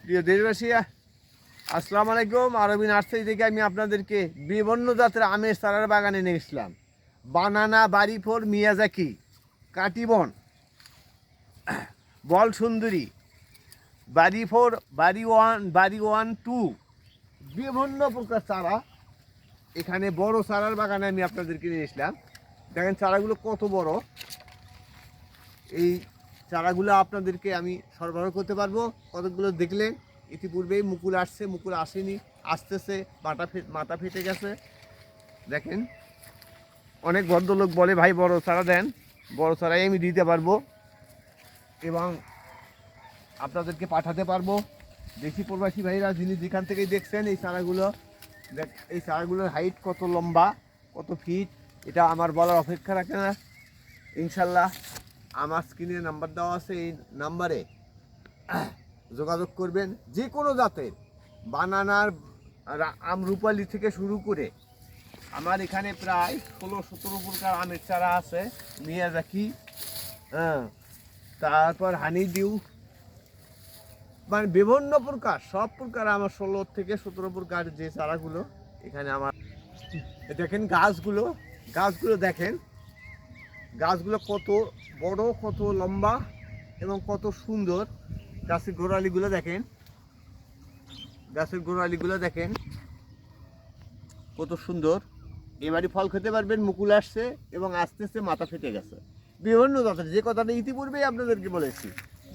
প্রিয় দেশবাসী, আসসালামু আলাইকুম। আরবি নার্সারি থেকে আমি আপনাদেরকে বিভিন্ন জাতের আমের চারার বাগানে নিয়ে গেছিলাম। বানানা, বাড়ি ফোর, মিয়াজাকি, কাটিবন, বল সুন্দরী, বাড়ি ফোর, বাড়ি ওয়ান টু, বিভিন্ন প্রকার চারা। এখানে বড় চারার বাগানে আমি আপনাদেরকে নিয়ে এসলাম। দেখেন চারাগুলো কত বড়। এই চারাগুলো আপনাদেরকে আমি সরবরাহ করতে পারবো। কতগুলো দেখলেন, ইতিপূর্বেই মুকুল আসছে, মুকুল আসেনি, আসতেছে, মাথা ফেটে গেছে। দেখেন, অনেক ভদ্রলোক বলে ভাই বড় চারা দেন, বড় চারাই আমি দিতে পারবো এবং আপনাদেরকে পাঠাতে পারবো। দেশি প্রবাসী ভাইরা যিনি যেখান থেকেই দেখছেন এই চারাগুলো, এই চারাগুলোর হাইট কত লম্বা, কত ফিট, এটা আমার বলার অপেক্ষা রাখে না। ইনশাল্লাহ আমার স্ক্রিনে নাম্বার দেওয়া আছে, এই নাম্বারে যোগাযোগ করবেন। যে কোনো জাতের বানানার, আমরুপালি থেকে শুরু করে আমার এখানে প্রায় 16-17 প্রকার আমের চারা আছে। মিয়াজাকি, তারপর হানি ডিউ, মানে বিভিন্ন প্রকার, সব প্রকার আমার 16 থেকে 17 প্রকার যে চারাগুলো এখানে আমার। দেখেন গাছগুলো দেখেন, গাছগুলো কত বড়, কত লম্বা এবং কত সুন্দর। গাছের গোড়ালিগুলো দেখেন কত সুন্দর। এবারই ফল খেতে পারবেন, মুকুল আসছে এবং আস্তে আস্তে মাথা ফেটে গেছে। বিভিন্ন জাতের, যে কথাটা ইতিপূর্বেই আপনাদেরকে বলেছি,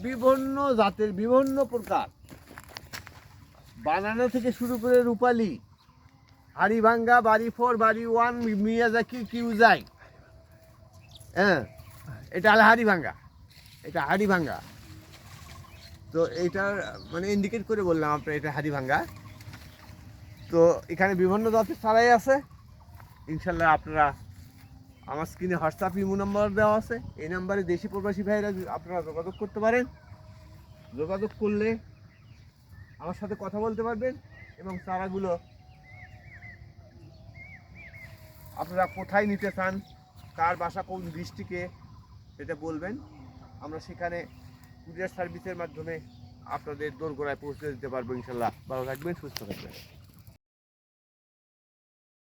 বিভিন্ন জাতের বিভিন্ন প্রকার বানানা থেকে শুরু করে রূপালি, হাড়িভাঙ্গা, বাড়ি ফোর, বাড়ি ওয়ান, মিয়াজাকি, কিউজাই। এটা হলো হাড়িভাঙ্গা। তো এইটার মানে ইন্ডিকেট করে বললাম আপনার, এটা হাড়িভাঙ্গা। তো এখানে বিভিন্ন জাতের চারাই আছে। ইনশাল্লাহ আপনারা আমার স্ক্রিনে হোয়াটসঅ্যাপ ইমো নাম্বার দেওয়া আছে, এই নাম্বারে দেশি প্রবাসী ভাইরা আপনারা যোগাযোগ করতে পারেন। যোগাযোগ করলে আমার সাথে কথা বলতে পারবেন এবং চারাগুলো আপনারা কোথায় নিতে চান, কার বাসা কোন ডিস্ট্রিক্টে, সেটা বলবেন। আমরা সেখানে কুরিয়ার সার্ভিসের মাধ্যমে আপনাদের দোরগোড়ায় পৌঁছে দিতে পারবো। ইনশাল্লাহ ভালো থাকবেন, সুস্থ থাকবেন।